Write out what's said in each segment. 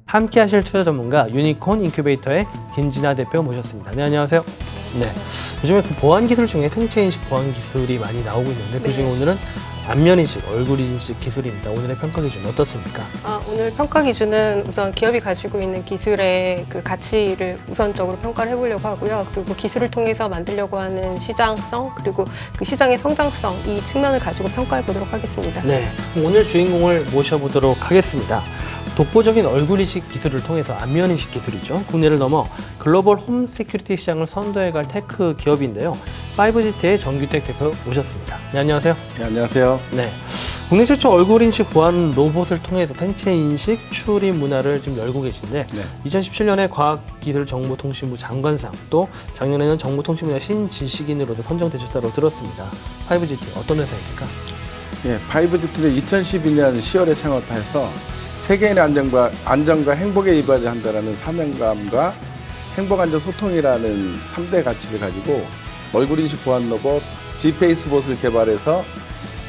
함께 하실 투자 전문가 유니콘 인큐베이터의 김진아 대표 모셨습니다. 네, 안녕하세요. 네. 요즘에 그 보안 기술 중에 생체 인식 보안 기술이 많이 나오고 있는데 그중에 오늘은 안면 인식, 얼굴 인식 기술입니다. 오늘의 평가 기준 어떻습니까? 오늘 평가 기준은 우선 기업이 가지고 있는 기술의 그 가치를 우선적으로 평가를 해보려고 하고요. 그리고 기술을 통해서 만들려고 하는 시장성, 그리고 그 시장의 성장성, 이 측면을 가지고 평가해 보도록 하겠습니다. 네. 그럼 오늘 주인공을 모셔보도록 하겠습니다. 독보적인 얼굴 인식 기술을 통해서 안면 인식 기술이죠. 국내를 넘어 글로벌 홈 세큐리티 시장을 선도해갈 테크 기업인데요. 5GT의 정규택 대표 모셨습니다. 네, 안녕하세요. 네, 안녕하세요. 네. 국내 최초 얼굴 인식 보안 로봇을 통해서 생체 인식 출입 문화를 지금 열고 계신데 2017년에 과학기술정보통신부 장관상 또 작년에는 정보통신분야 신지식인으로도 선정되셨다고 들었습니다. 5GT 어떤 회사입니까? 예, 5GT는 2012년 10월에 창업해서 세계인의 안전과 행복에 이바지한다라는 사명감과 행복안전 소통이라는 3대 가치를 가지고 얼굴인식 보안 로봇 G페이스봇을 개발해서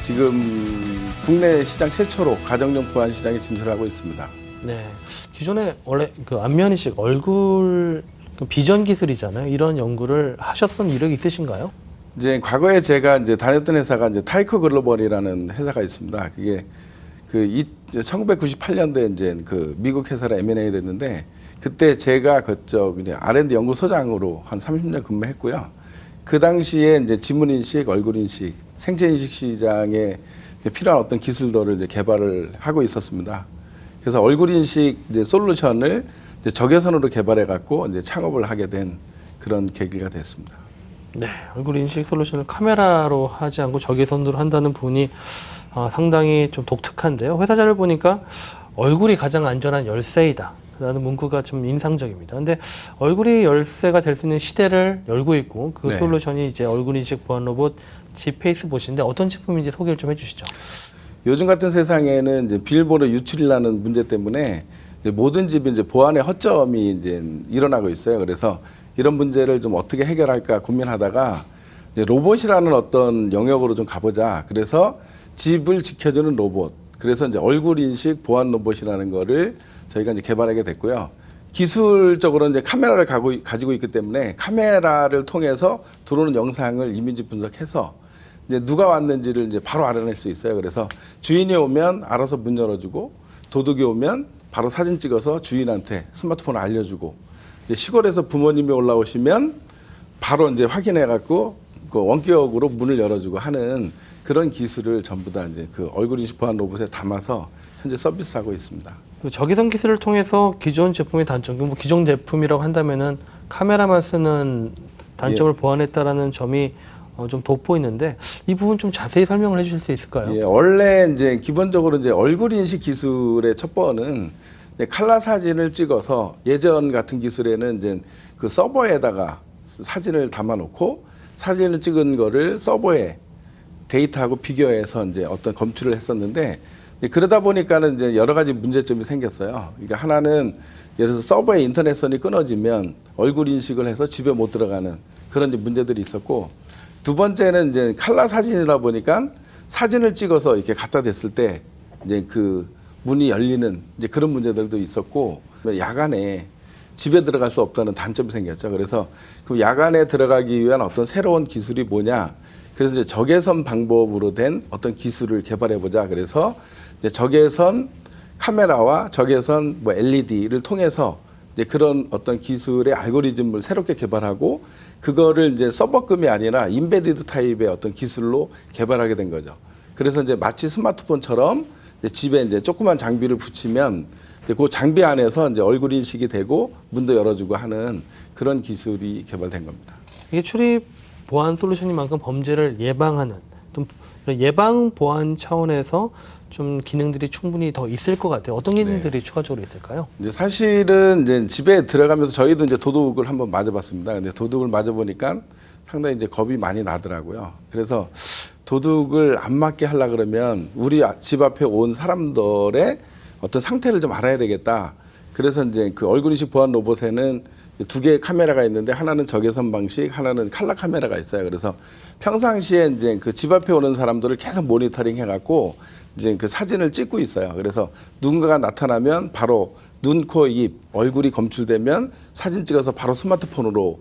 지금 국내 시장 최초로 가정용 보안 시장에 진출하고 있습니다. 네. 기존에 원래 그 안면 인식 얼굴 비전 기술이잖아요. 이런 연구를 하셨던 이력이 있으신가요? 이제 과거에 제가 이제 다녔던 회사가 이제 타이커 글로벌이라는 회사가 있습니다. 그게 1998년도에 이제 그 미국 회사로 M&A 됐는데 그때 제가 그쪽 이제 R&D 연구소장으로 한 30년 근무했고요. 그 당시에 이제 지문 인식, 얼굴 인식, 생체 인식 시장에 필요한 어떤 기술들을 이제 개발을 하고 있었습니다. 그래서 얼굴 인식 이제 솔루션을 이제 적외선으로 개발해 갖고 이제 창업을 하게 된 그런 계기가 됐습니다. 네, 얼굴 인식 솔루션을 카메라로 하지 않고 적외선으로 한다는 부분이 상당히 좀 독특한데요. 회사 자료를 보니까 얼굴이 가장 안전한 열쇠이다 라는 문구가 좀 인상적입니다. 근데 얼굴이 열쇠가 될 수 있는 시대를 열고 있고 그 솔루션이 이제 얼굴 인식 보안 로봇 G페이스봇인데 어떤 제품인지 소개를 좀 해주시죠. 요즘 같은 세상에는 이제 비밀번호 유출이라는 문제 때문에 이제 모든 집이 이제 보안의 허점이 이제 일어나고 있어요. 그래서 이런 문제를 좀 어떻게 해결할까 고민하다가 이제 로봇이라는 어떤 영역으로 좀 가보자. 그래서 집을 지켜주는 로봇. 그래서 이제 얼굴 인식 보안 로봇이라는 거를 저희가 이제 개발하게 됐고요. 기술적으로 이제 카메라를 가지고 있기 때문에 카메라를 통해서 들어오는 영상을 이미지 분석해서 이제 누가 왔는지를 이제 바로 알아낼 수 있어요. 그래서 주인이 오면 알아서 문 열어주고 도둑이 오면 바로 사진 찍어서 주인한테 스마트폰을 알려주고 이제 시골에서 부모님이 올라오시면 바로 이제 확인해갖고 그 원격으로 문을 열어주고 하는 그런 기술을 전부 다 이제 그 얼굴 인식 보안 로봇에 담아서 현재 서비스하고 있습니다. 그 적외선 기술을 통해서 기존 제품의 단점, 뭐 기존 제품이라고 한다면은 카메라만 쓰는 단점을 보완했다라는 점이 좀 돋보이는데 이 부분 좀 자세히 설명을 해주실 수 있을까요? 예, 원래 이제 기본적으로 이제 얼굴 인식 기술의 첫 번은 칼라 사진을 찍어서 예전 같은 기술에는 이제 그 서버에다가 사진을 담아놓고 사진을 찍은 거를 서버에 데이터하고 비교해서 이제 어떤 검출을 했었는데 그러다 보니까는 이제 여러 가지 문제점이 생겼어요. 그러니까 하나는 예를 들어서 서버에 인터넷선이 끊어지면 얼굴 인식을 해서 집에 못 들어가는 그런 이제 문제들이 있었고 두 번째는 이제 칼라 사진이다 보니까 사진을 찍어서 이렇게 갖다 댔을 때 이제 그 문이 열리는 이제 그런 문제들도 있었고 야간에 집에 들어갈 수 없다는 단점이 생겼죠. 그래서 그 야간에 들어가기 위한 어떤 새로운 기술이 뭐냐. 그래서 이제 적외선 방법으로 된 어떤 기술을 개발해 보자. 그래서 이제 적외선 카메라와 적외선 뭐 LED를 통해서 이제 그런 어떤 기술의 알고리즘을 새롭게 개발하고 그거를 이제 서버급이 아니라 인베디드 타입의 어떤 기술로 개발하게 된 거죠. 그래서 이제 마치 스마트폰처럼 이제 집에 이제 조그만 장비를 붙이면 이제 그 장비 안에서 이제 얼굴 인식이 되고 문도 열어주고 하는 그런 기술이 개발된 겁니다. 이게 출입 보안 솔루션이만큼 범죄를 예방하는 좀 예방 보안 차원에서 좀 기능들이 충분히 더 있을 것 같아요. 어떤 기능들이 추가적으로 있을까요? 이제 사실은 이제 집에 들어가면서 저희도 이제 도둑을 한번 맞아봤습니다. 근데 도둑을 맞아보니까 상당히 이제 겁이 많이 나더라고요. 그래서 도둑을 안 맞게 하려 그러면 우리 집 앞에 온 사람들의 어떤 상태를 좀 알아야 되겠다. 그래서 이제 그 얼굴 인식 보안 로봇에는 두 개의 카메라가 있는데 하나는 적외선 방식, 하나는 칼라 카메라가 있어요. 그래서 평상시에 이제 그 집 앞에 오는 사람들을 계속 모니터링 해갖고 이제 그 사진을 찍고 있어요. 그래서 누군가가 나타나면 바로 눈, 코, 입, 얼굴이 검출되면 사진 찍어서 바로 스마트폰으로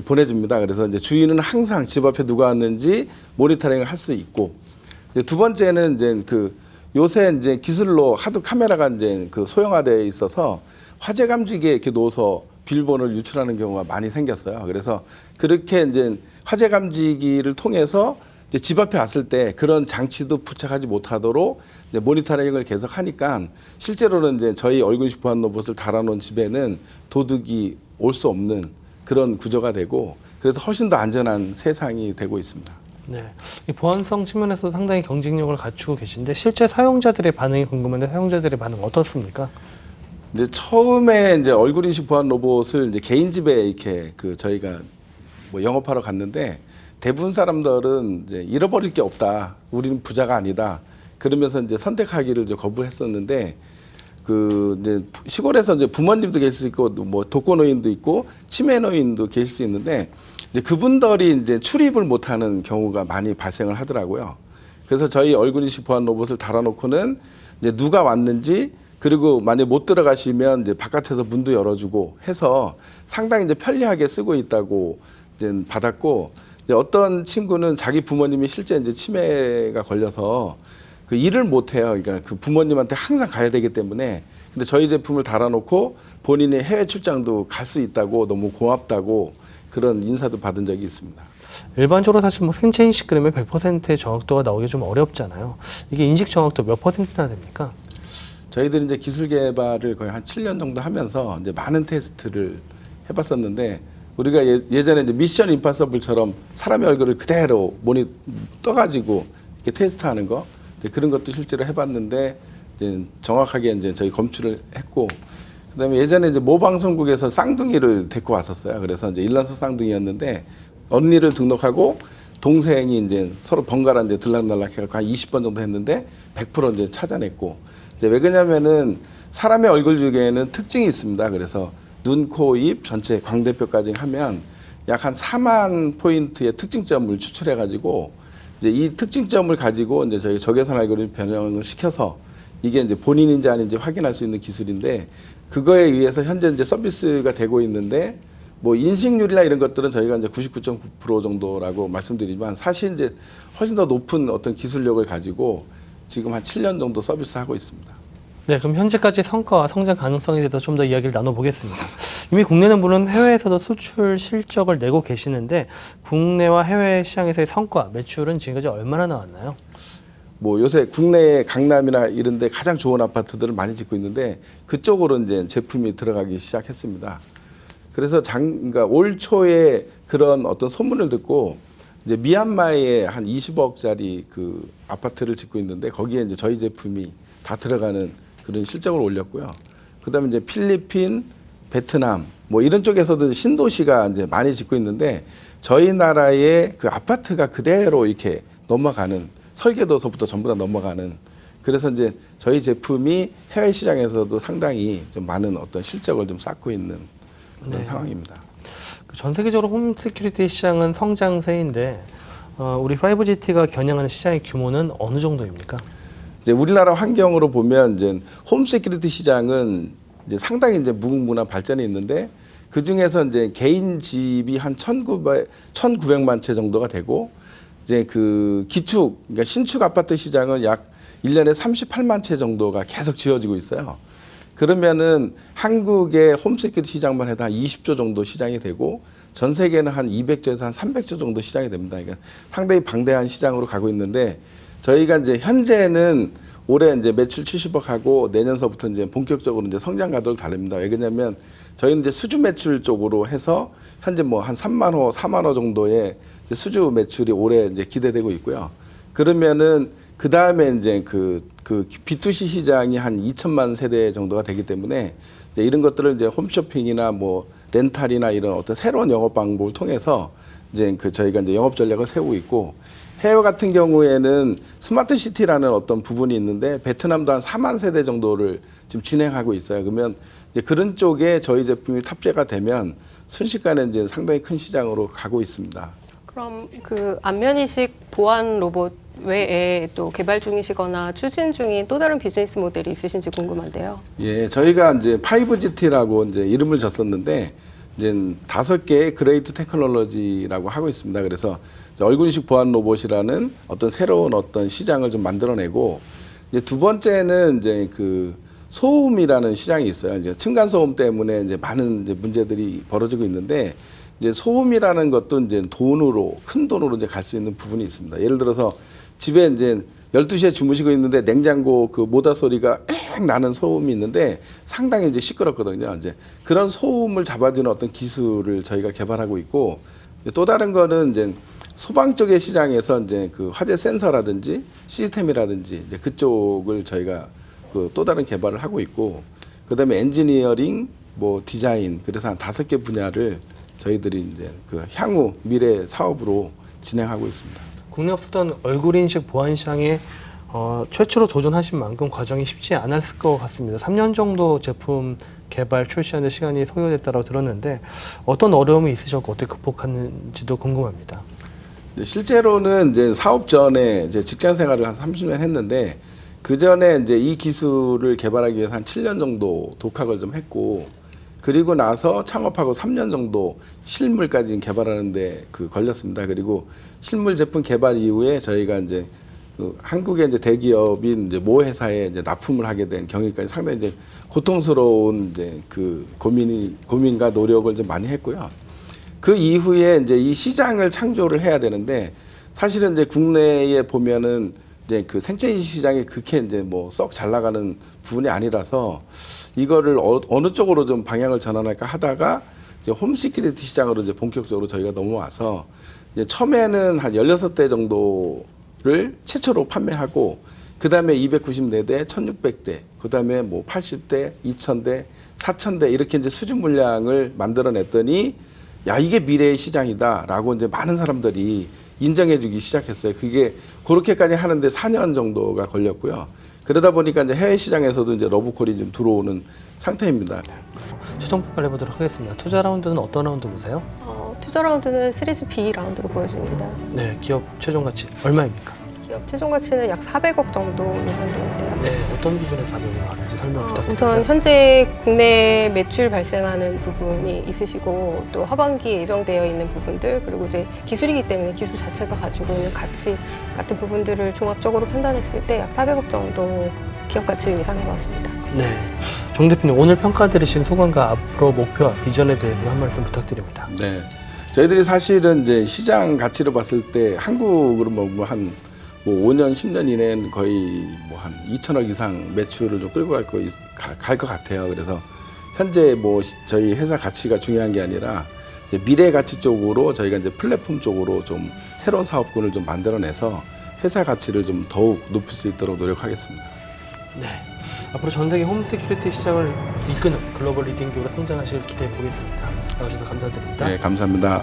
보내줍니다. 그래서 이제 주인은 항상 집 앞에 누가 왔는지 모니터링을 할 수 있고, 이제 두 번째는 이제 요새 이제 기술로 하도 카메라가 이제 소형화되어 있어서 화재 감지기에 이렇게 놓아서 비밀번호를 유출하는 경우가 많이 생겼어요. 그래서 그렇게 이제 화재 감지기를 통해서 이제 집 앞에 왔을 때 그런 장치도 부착하지 못하도록 이제 모니터링을 계속 하니까 실제로는 이제 저희 얼굴식 보안 로봇을 달아놓은 집에는 도둑이 올 수 없는 그런 구조가 되고, 그래서 훨씬 더 안전한 세상이 되고 있습니다. 네, 이 보안성 측면에서 상당히 경쟁력을 갖추고 계신데 실제 사용자들의 반응이 궁금한데 사용자들의 반응 어떻습니까? 이제 처음에 이제 얼굴 인식 보안 로봇을 이제 개인 집에 이렇게 저희가 뭐 영업하러 갔는데 대부분 사람들은 이제 잃어버릴 게 없다. 우리는 부자가 아니다. 그러면서 이제 선택하기를 이제 거부했었는데 이제 시골에서 이제 부모님도 계실 수 있고 뭐 독거노인도 있고 치매노인도 계실 수 있는데 이제 그분들이 이제 출입을 못하는 경우가 많이 발생을 하더라고요. 그래서 저희 얼굴 인식 보안 로봇을 달아놓고는 이제 누가 왔는지, 그리고 만약 못 들어가시면 이제 바깥에서 문도 열어주고 해서 상당히 이제 편리하게 쓰고 있다고 이제 받았고, 이제 어떤 친구는 자기 부모님이 실제 이제 치매가 걸려서 일을 못 해요. 그러니까 부모님한테 항상 가야 되기 때문에. 근데 저희 제품을 달아놓고 본인이 해외 출장도 갈 수 있다고 너무 고맙다고 그런 인사도 받은 적이 있습니다. 일반적으로 사실 뭐 생체 인식 그러면 100%의 정확도가 나오기 좀 어렵잖아요. 이게 인식 정확도 몇 %나 됩니까? 저희들이 이제 기술 개발을 거의 한 7년 정도 하면서 이제 많은 테스트를 해봤었는데, 우리가 예전에 이제 미션 임파서블처럼 사람의 얼굴을 그대로 떠가지고 이렇게 테스트하는 거, 그런 것도 실제로 해봤는데 이제 정확하게 이제 저희 검출을 했고, 그다음에 예전에 이제 모 방송국에서 쌍둥이를 데리고 왔었어요. 그래서 이제 일란서 쌍둥이였는데 언니를 등록하고 동생이 이제 서로 번갈아 이제 들락날락 해갖고 한 20번 정도 했는데 100% 이제 찾아냈고, 이제 왜 그러냐면은 사람의 얼굴 중에는 특징이 있습니다. 그래서 눈, 코, 입 전체 광대뼈까지 하면 약 한 4만 포인트의 특징점을 추출해가지고 이제 이 특징점을 가지고 이제 저희 적외선 알고리즘 변형을 시켜서 이게 이제 본인인지 아닌지 확인할 수 있는 기술인데, 그거에 의해서 현재 이제 서비스가 되고 있는데, 뭐 인식률이나 이런 것들은 저희가 이제 99.9% 정도라고 말씀드리지만 사실 이제 훨씬 더 높은 어떤 기술력을 가지고 지금 한 7년 정도 서비스하고 있습니다. 네, 그럼 현재까지 성과와 성장 가능성에 대해서 좀 더 이야기를 나눠보겠습니다. 이미 국내는 물론 해외에서도 수출 실적을 내고 계시는데 국내와 해외 시장에서의 성과, 매출은 지금까지 얼마나 나왔나요? 뭐 요새 국내의 강남이나 이런 데 가장 좋은 아파트들을 많이 짓고 있는데 그쪽으로 이제 제품이 들어가기 시작했습니다. 그래서 그러니까 올 초에 그런 어떤 소문을 듣고 이제 미얀마에 한 20억짜리 아파트를 짓고 있는데 거기에 이제 저희 제품이 다 들어가는 그런 실적을 올렸고요. 그다음에 이제 필리핀, 베트남 뭐 이런 쪽에서도 신도시가 이제 많이 짓고 있는데 저희 나라의 아파트가 그대로 이렇게 넘어가는, 설계도서부터 전부 다 넘어가는, 그래서 이제 저희 제품이 해외 시장에서도 상당히 좀 많은 어떤 실적을 좀 쌓고 있는 그런 상황입니다. 전 세계적으로 홈 시큐리티 시장은 성장세인데 우리 5GT가 겨냥하는 시장의 규모는 어느 정도입니까? 이제 우리나라 환경으로 보면 이제 홈 시큐리티 시장은 이제 상당히 이제 무궁무진한 발전이 있는데 그 중에서 이제 개인 집이 한 1,900만 채 정도가 되고 이제 기축, 그러니까 신축 아파트 시장은 약 1년에 38만 채 정도가 계속 지어지고 있어요. 그러면은 한국의 홈 시큐리티 시장만 해도 한 20조 정도 시장이 되고 전 세계는 한 200조에서 한 300조 정도 시장이 됩니다. 그러니까 상당히 방대한 시장으로 가고 있는데 저희가 이제 현재는 올해 이제 매출 70억 하고 내년서부터 이제 본격적으로 이제 성장 가도를 달립니다. 왜 그러냐면 저희는 이제 수주 매출 쪽으로 해서 현재 뭐 한 3만 호, 4만 호 정도의 수주 매출이 올해 이제 기대되고 있고요. 그러면은 그 다음에 이제 B2C 시장이 한 2천만 세대 정도가 되기 때문에 이제 이런 것들을 이제 홈쇼핑이나 뭐 렌탈이나 이런 어떤 새로운 영업 방법을 통해서 이제 저희가 이제 영업 전략을 세우고 있고, 해외 같은 경우에는 스마트 시티라는 어떤 부분이 있는데 베트남도 한 4만 세대 정도를 지금 진행하고 있어요. 그러면 이제 그런 쪽에 저희 제품이 탑재가 되면 순식간에 이제 상당히 큰 시장으로 가고 있습니다. 그럼 그 안면인식 보안 로봇 외에 또 개발 중이시거나 추진 중인 또 다른 비즈니스 모델이 있으신지 궁금한데요. 예, 저희가 이제 5GT라고 이제 이름을 줬었는데 이제 5개의 그레이트 테크놀로지라고 하고 있습니다. 그래서 얼굴 인식 보안 로봇이라는 어떤 새로운 어떤 시장을 좀 만들어내고 이제 두 번째는 이제 그 소음이라는 시장이 있어요. 이제 층간 소음 때문에 이제 많은 이제 문제들이 벌어지고 있는데 이제 소음이라는 것도 이제 돈으로 큰 돈으로 이제 갈 수 있는 부분이 있습니다. 예를 들어서 집에 이제 12시에 주무시고 있는데 냉장고 그 모다 소리가 엥 나는 소음이 있는데 상당히 이제 시끄럽거든요. 이제 그런 소음을 잡아주는 어떤 기술을 저희가 개발하고 있고 또 다른 거는 이제 소방 쪽의 시장에서 이제 그 화재 센서라든지 시스템이라든지 이제 그쪽을 저희가 그 또 다른 개발을 하고 있고 그다음에 엔지니어링 뭐 디자인 그래서 한 5개 분야를 저희들이 이제 그 향후 미래 사업으로 진행하고 있습니다. 국내 없었던 얼굴 인식 보안 시장에 최초로 도전하신 만큼 과정이 쉽지 않았을 것 같습니다. 3년 정도 제품 개발 출시하는 시간이 소요됐다고 들었는데 어떤 어려움이 있으셨고 어떻게 극복하는지도 궁금합니다. 실제로는 이제 사업 전에 이제 직장 생활을 한 30년 했는데 그 전에 이제 이 기술을 개발하기 위해서 한 7년 정도 독학을 좀 했고 그리고 나서 창업하고 3년 정도 실물까지 개발하는데 그 걸렸습니다. 그리고 실물 제품 개발 이후에 저희가 이제 그 한국의 이제 대기업인 이제 모 회사에 이제 납품을 하게 된 경위까지 상당히 이제 고통스러운 이제 그 고민과 노력을 좀 많이 했고요. 그 이후에 이제 이 시장을 창조를 해야 되는데 사실은 이제 국내에 보면은 이제 그 생체인식 시장이 그렇게 이제 뭐 썩 잘 나가는 부분이 아니라서 이거를 어느 쪽으로 좀 방향을 전환할까 하다가 이제 홈시큐리티 시장으로 이제 본격적으로 저희가 넘어와서 이제 처음에는 한 16대 정도를 최초로 판매하고 그다음에 294대, 1600대, 그다음에 뭐 80대, 2000대, 4000대 이렇게 이제 수준 물량을 만들어냈더니 야, 이게 미래의 시장이다라고 이제 많은 사람들이 인정해주기 시작했어요. 그게 그렇게까지 하는데 4년 정도가 걸렸고요. 그러다 보니까 이제 해외 시장에서도 이제 러브콜이 좀 들어오는 상태입니다. 최종 평가를 해보도록 하겠습니다. 투자 라운드는 어떤 라운드 보세요? 투자 라운드는 시리즈 B 라운드로 보여집니다. 네, 기업 최종 가치 얼마입니까? 기업 최종 가치는 약 400억 정도 예상되는데요. 네, 어떤 기준에서 400억 나왔는지 설명 부탁드립니다. 우선 현재 국내 매출 발생하는 부분이 있으시고 또 하반기에 예정되어 있는 부분들 그리고 이제 기술이기 때문에 기술 자체가 가지고 있는 가치 같은 부분들을 종합적으로 판단했을 때 약 400억 정도 기업 가치를 예상해 봤습니다. 네, 정 대표님 오늘 평가 들으신 소감과 앞으로 목표와 비전에 대해서 한 말씀 부탁드립니다. 네. 저희들이 사실은 이제 시장 가치로 봤을 때 한국으로 뭐 한 뭐 5년, 10년 이내는 거의 뭐 한 2천억 이상 매출을 좀 끌고 갈 것 같아요. 그래서 현재 뭐 저희 회사 가치가 중요한 게 아니라 이제 미래 가치 쪽으로 저희가 이제 플랫폼 쪽으로 좀 새로운 사업군을 좀 만들어내서 회사 가치를 좀 더욱 높일 수 있도록 노력하겠습니다. 네, 앞으로 전 세계 홈 시큐리티 시장을 이끄는 글로벌 리딩 기업으로 성장하시길 기대해 보겠습니다. 나와주셔서 감사드립니다. 네, 감사합니다.